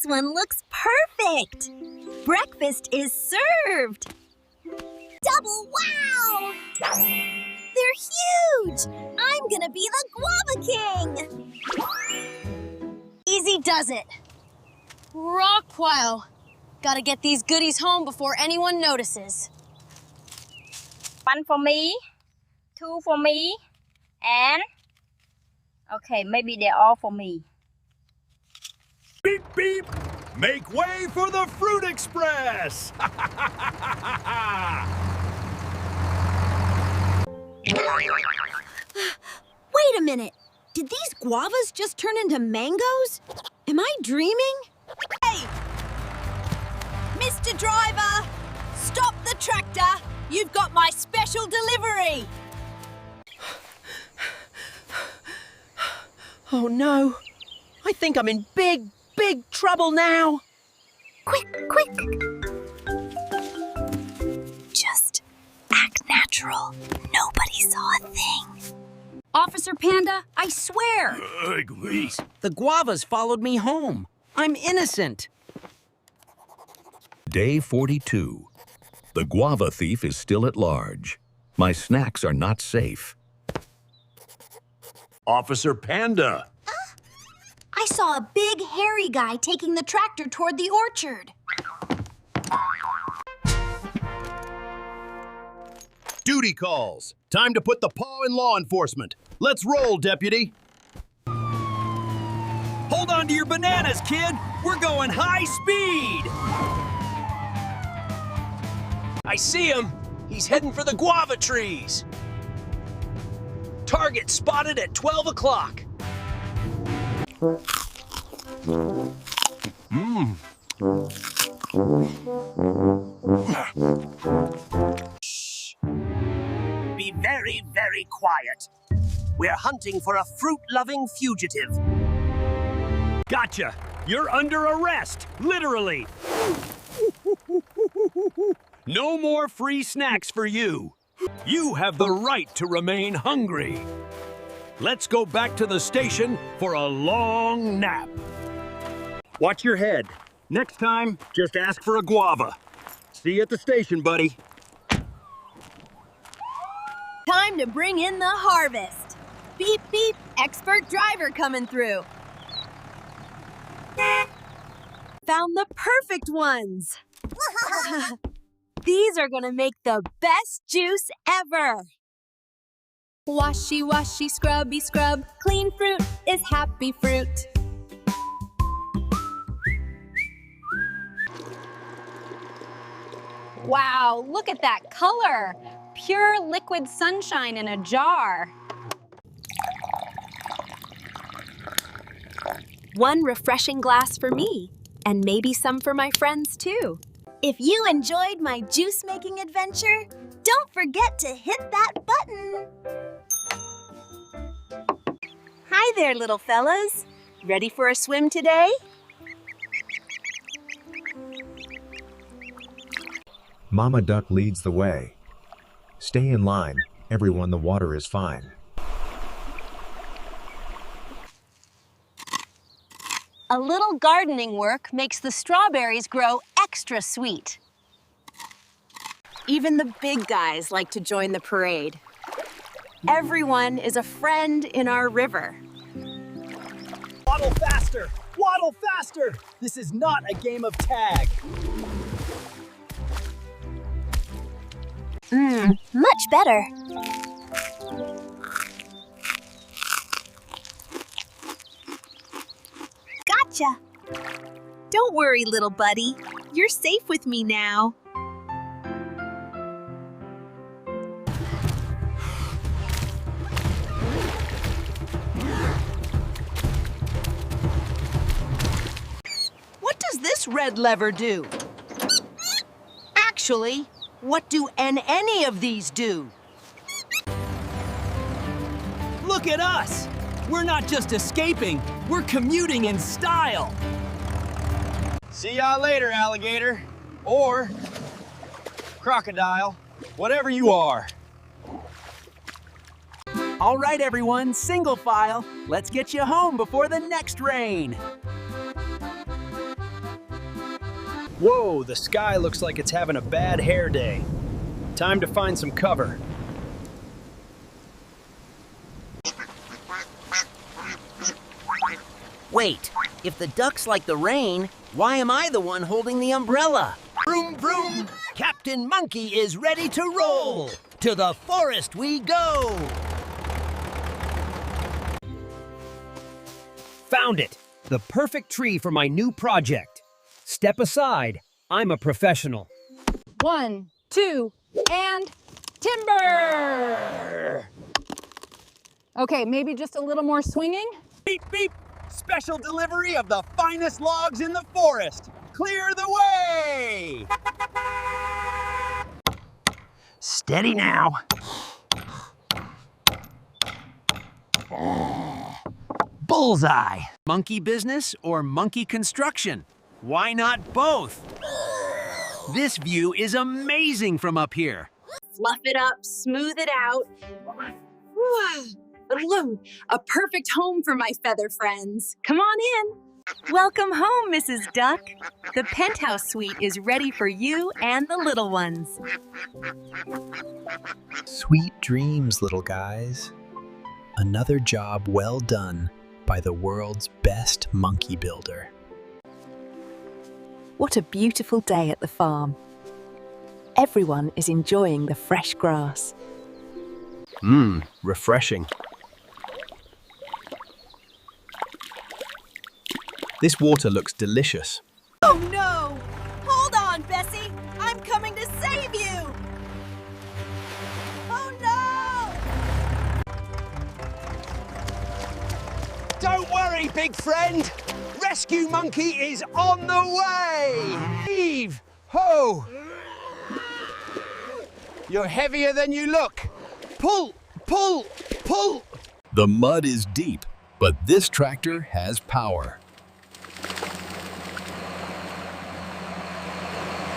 one looks perfect. Breakfast is served. Double wow! They're huge! I'm gonna be the Guava King! Easy does it. Rockwell. Gotta get these goodies home before anyone notices. 1 for me, 2 for me, and... Okay, maybe they're all for me. Beep, beep! Make way for the Fruit Express! Wait a minute. Did these guavas just turn into mangoes? Am I dreaming? Hey! Mr. Driver! Stop the tractor! You've got my special delivery! Oh no! I think I'm in big trouble now! Quick! Just act natural. Nobody saw a thing. Officer Panda, I swear! The guavas followed me home. I'm innocent. Day 42. The guava thief is still at large. My snacks are not safe. Officer Panda! I saw a big, hairy guy taking the tractor toward the orchard. Duty calls. Time to put the paw in law enforcement. Let's roll, deputy. Hold on to your bananas, kid! We're going high speed! I see him. He's heading for the guava trees. Target spotted at 12 o'clock. Shh. Be very, very quiet. We're hunting for a fruit-loving fugitive. Gotcha! You're under arrest, literally! No more free snacks for you. You have the right to remain hungry. Let's go back to the station for a long nap. Watch your head. Next time, just ask for a guava. See you at the station, buddy. Time to bring in the harvest. Beep, beep, expert driver coming through. Found the perfect ones. These are gonna make the best juice ever. Washy, washy, scrubby, scrub. Clean fruit is happy fruit. Wow, look at that color. Pure liquid sunshine in a jar. One refreshing glass for me, and maybe some for my friends too. If you enjoyed my juice-making adventure, don't forget to hit that button. Hi there, little fellas. Ready for a swim today? Mama Duck leads the way. Stay in line, everyone, the water is fine. A little gardening work makes the strawberries grow extra sweet. Even the big guys like to join the parade. Everyone is a friend in our river. Waddle faster! Waddle faster! This is not a game of tag. Much better. Gotcha. Don't worry, little buddy. You're safe with me now. What does this red lever do? Actually, what do any of these do? Look at us! We're not just escaping, we're commuting in style! See y'all later, alligator. Or crocodile. Whatever you are. All right, everyone, single file. Let's get you home before the next rain. Whoa, the sky looks like it's having a bad hair day. Time to find some cover. Wait, if the ducks like the rain, why am I the one holding the umbrella? Vroom, vroom! Captain Monkey is ready to roll! To the forest we go! Found it! The perfect tree for my new project. Step aside. I'm a professional. 1, 2, and timber! Okay, maybe just a little more swinging. Beep, beep! Special delivery of the finest logs in the forest! Clear the way! Steady now. Bullseye. Monkey business or monkey construction? Why not both? This view is amazing from up here. Fluff it up, smooth it out. A perfect home for my feather friends. Come on in. Welcome home, Mrs. Duck. The penthouse suite is ready for you and the little ones. Sweet dreams, little guys. Another job well done by the world's best monkey builder. What a beautiful day at the farm. Everyone is enjoying the fresh grass. Refreshing. This water looks delicious. Oh no! Hold on, Bessie! I'm coming to save you! Oh no! Don't worry, big friend. Rescue Monkey is on the way. Heave! Ho! You're heavier than you look. Pull! Pull! Pull! The mud is deep, but this tractor has power.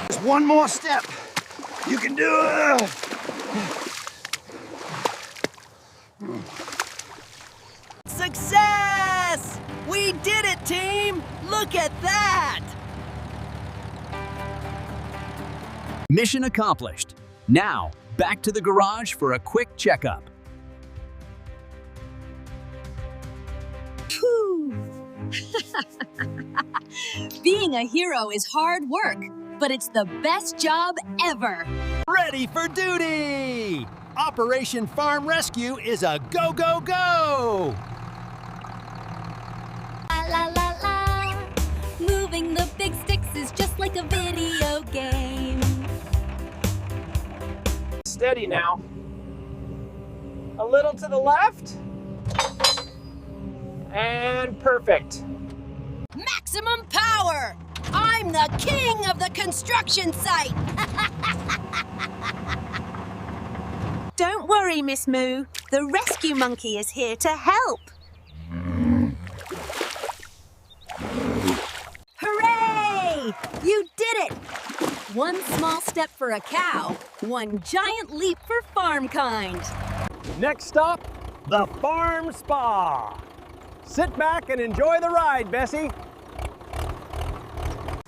Just one more step. You can do it. Success! We did it, team! Look at that! Mission accomplished. Now, back to the garage for a quick checkup. Being a hero is hard work, but it's the best job ever. Ready for duty! Operation Farm Rescue is a go, go, go! La la la la. Moving the big sticks is just like a video game. Steady now. A little to the left. And perfect. Maximum power! I'm the king of the construction site! Don't worry, Miss Moo. The rescue monkey is here to help. Hooray! You did it! One small step for a cow, one giant leap for farm kind. Next stop, the Farm Spa. Sit back and enjoy the ride, Bessie.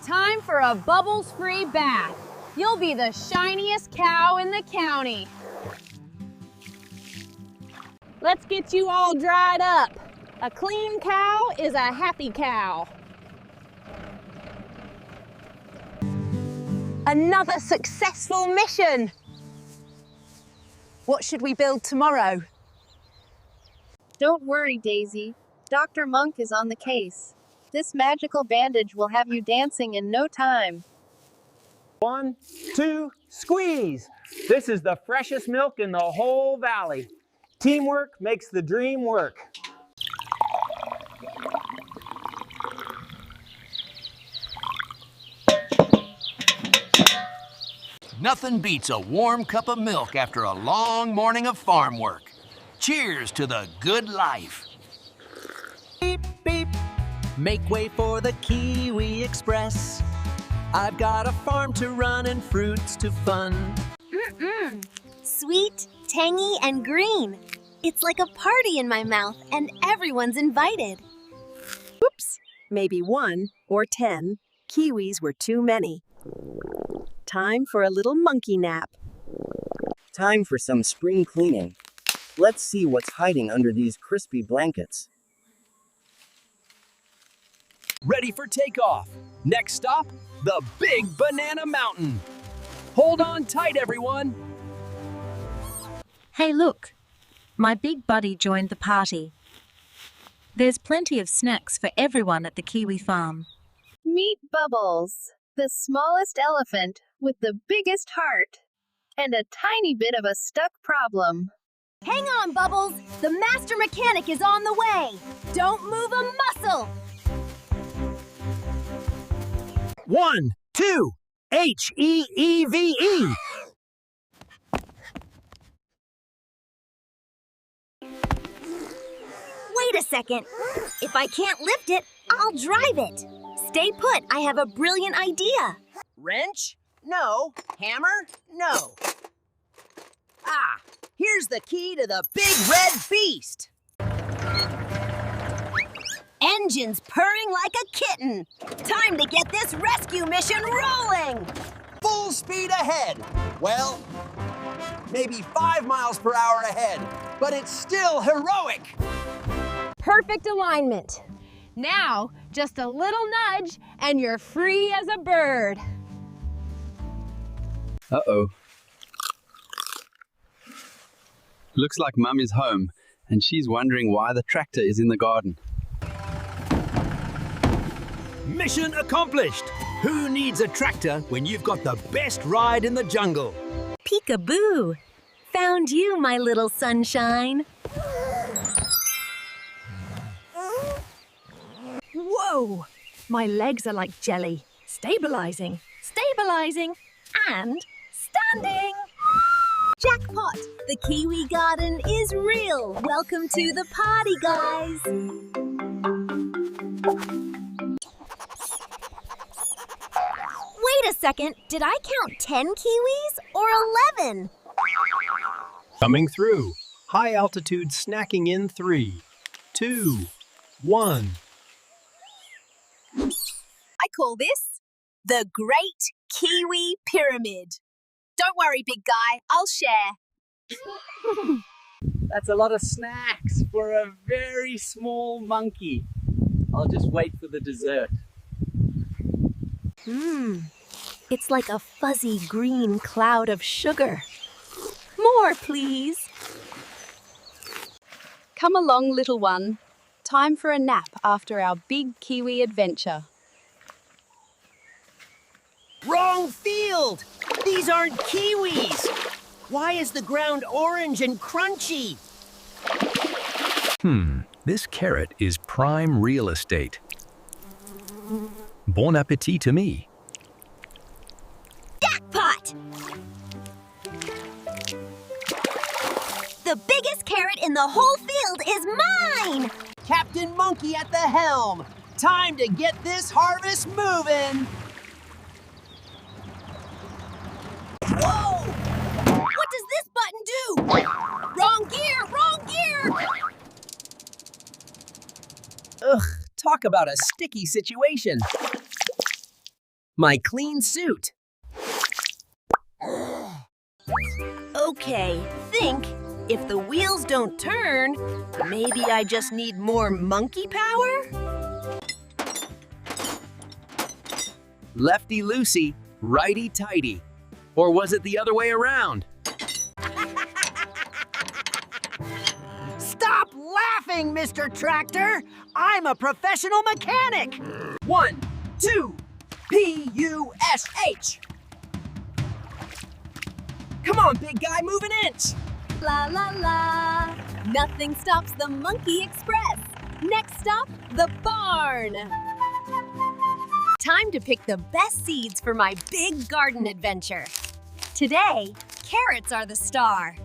Time for a bubbles-free bath. You'll be the shiniest cow in the county. Let's get you all dried up. A clean cow is a happy cow. Another successful mission. What should we build tomorrow? Don't worry, Daisy. Dr. Monk is on the case. This magical bandage will have you dancing in no time. 1, 2, squeeze. This is the freshest milk in the whole valley. Teamwork makes the dream work. Nothing beats a warm cup of milk after a long morning of farm work. Cheers to the good life. Beep, beep. Make way for the Kiwi Express. I've got a farm to run and fruits to fun. Sweet, tangy, and green. It's like a party in my mouth, and everyone's invited. Oops, maybe 1 or 10. Kiwis were too many. Time for a little monkey nap. Time for some spring cleaning. Let's see what's hiding under these crispy blankets. Ready for takeoff. Next stop, the Big Banana Mountain. Hold on tight, everyone. Hey, look. My big buddy joined the party. There's plenty of snacks for everyone at the Kiwi farm. Meet Bubbles, the smallest elephant with the biggest heart, and a tiny bit of a stuck problem. Hang on, Bubbles! The master mechanic is on the way! Don't move a muscle! 1, 2, H-E-E-V-E. Wait a second. If I can't lift it, I'll drive it. Stay put, I have a brilliant idea. Wrench? No. Hammer? No. Ah, here's the key to the big red beast. Engines purring like a kitten. Time to get this rescue mission rolling. Full speed ahead. Well, maybe 5 miles per hour ahead, but it's still heroic. Perfect alignment. Now, just a little nudge and you're free as a bird. Uh-oh. Looks like Mum is home, and she's wondering why the tractor is in the garden. Mission accomplished! Who needs a tractor when you've got the best ride in the jungle? Peekaboo! Found you, my little sunshine. Whoa! My legs are like jelly. Stabilizing, and standing. Jackpot! The Kiwi garden is real. Welcome to the party, guys. Wait a second. Did I count 10 kiwis or 11? Coming through. High altitude snacking in 3, 2, 1. I call this the Great Kiwi Pyramid. Don't worry, big guy. I'll share. That's a lot of snacks for a very small monkey. I'll just wait for the dessert. It's like a fuzzy green cloud of sugar. More, please. Come along, little one. Time for a nap after our big Kiwi adventure. Wrong field! These aren't kiwis! Why is the ground orange and crunchy? This carrot is prime real estate. Bon appetit to me. Jackpot! The biggest carrot in the whole field is mine! Captain Monkey at the helm! Time to get this harvest moving! Whoa! What does this button do? Wrong gear! Wrong gear! Ugh, talk about a sticky situation. My clean suit. Okay, think. If the wheels don't turn, maybe I just need more monkey power? Lefty-loosey, righty-tighty. Or was it the other way around? Stop laughing, Mr. Tractor! I'm a professional mechanic! 1, 2, P-U-S-H! Come on, big guy, move an inch! La la la! Nothing stops the Monkey Express. Next stop, the barn. Time to pick the best seeds for my big garden adventure. Today, carrots are the star.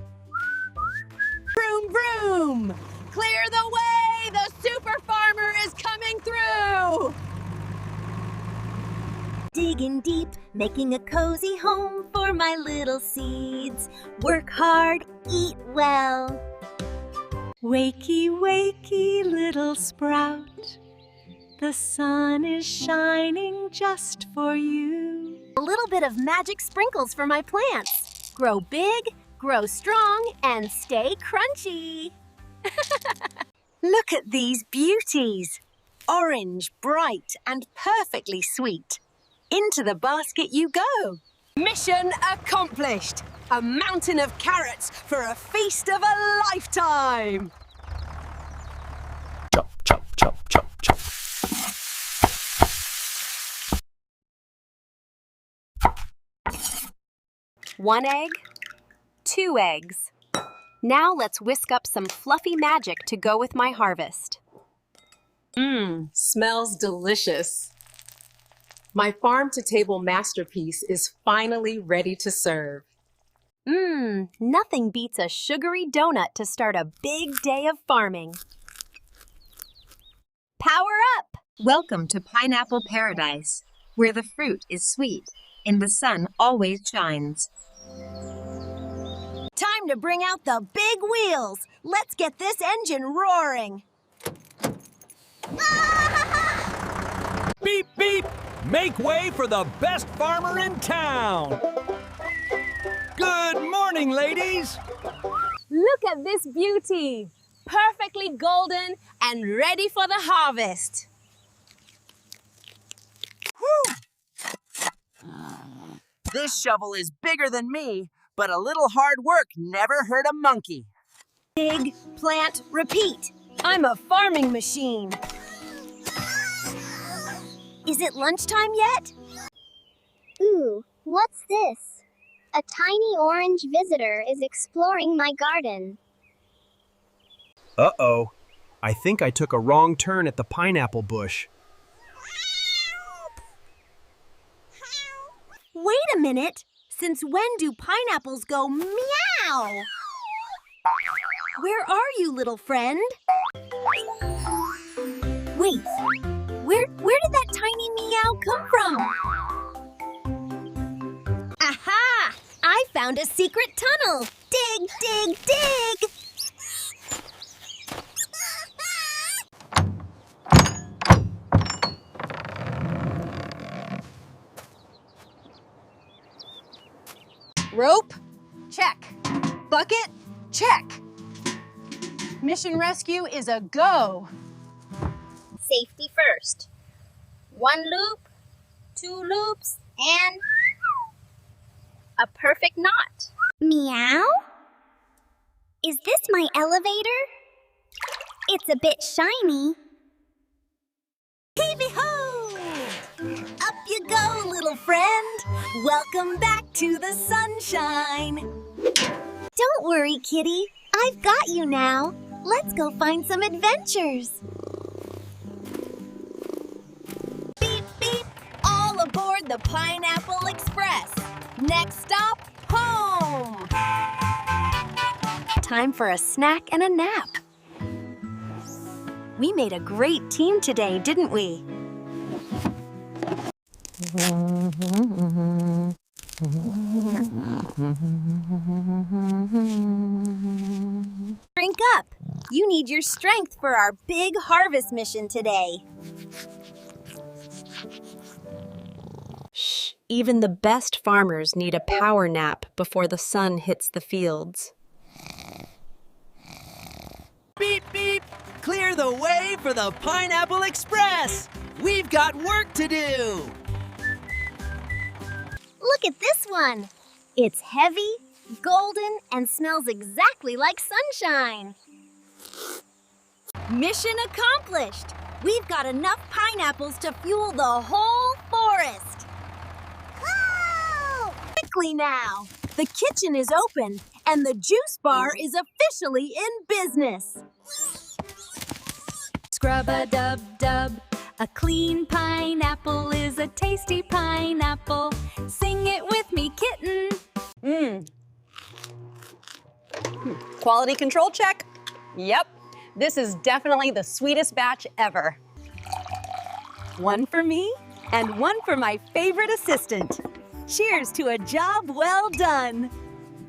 Vroom, vroom! Clear the way! The super farmer is coming through! Digging deep, making a cozy home for my little seeds. Work hard, eat well. Wakey, wakey, little sprout. The sun is shining just for you. A little bit of magic sprinkles for my plants. Grow big, grow strong, and stay crunchy. Look at these beauties. Orange, bright, and perfectly sweet. Into the basket you go. Mission accomplished! A mountain of carrots for a feast of a lifetime! Chop, chop, chop, chop, chop. One egg, 2 eggs. Now let's whisk up some fluffy magic to go with my harvest. Smells delicious. My farm-to-table masterpiece is finally ready to serve. Nothing beats a sugary donut to start a big day of farming. Power up! Welcome to Pineapple Paradise, where the fruit is sweet and the sun always shines. Time to bring out the big wheels. Let's get this engine roaring. Beep, beep! Make way for the best farmer in town! Good morning, ladies! Look at this beauty! Perfectly golden and ready for the harvest. This shovel is bigger than me, but a little hard work never hurt a monkey. Dig, plant, repeat. I'm a farming machine. Is it lunchtime yet? Ooh, what's this? A tiny orange visitor is exploring my garden. Uh-oh. I think I took a wrong turn at the pineapple bush. Wait a minute. Since when do pineapples go meow? Where are you, little friend? Wait, where did that tiny meow come from? Aha! I found a secret tunnel. Dig, dig, dig! Rope? Check. Bucket? Check. Mission rescue is a go. Safety first. 1 loop, 2 loops, and a perfect knot. Meow? Is this my elevator? It's a bit shiny. Heave-ho! Up you go, little friend. Welcome back to the sunshine. Don't worry, kitty. I've got you now. Let's go find some adventures. Beep, beep. All aboard the Pineapple Express. Next stop, home. Time for a snack and a nap. We made a great team today, didn't we? Drink up. You need your strength for our big harvest mission today. Shh, even the best farmers need a power nap before the sun hits the fields. Beep, beep! Clear the way for the Pineapple Express! We've got work to do! Look at this one. It's heavy, golden, and smells exactly like sunshine. Mission accomplished! We've got enough pineapples to fuel the whole forest. Quickly now! The kitchen is open, and the juice bar is officially in business. Scrub-a-dub-dub, a clean pineapple is a tasty pineapple. Sing it with me, Kitten. Quality control check. Yep, this is definitely the sweetest batch ever. One for me and one for my favorite assistant. Cheers to a job well done.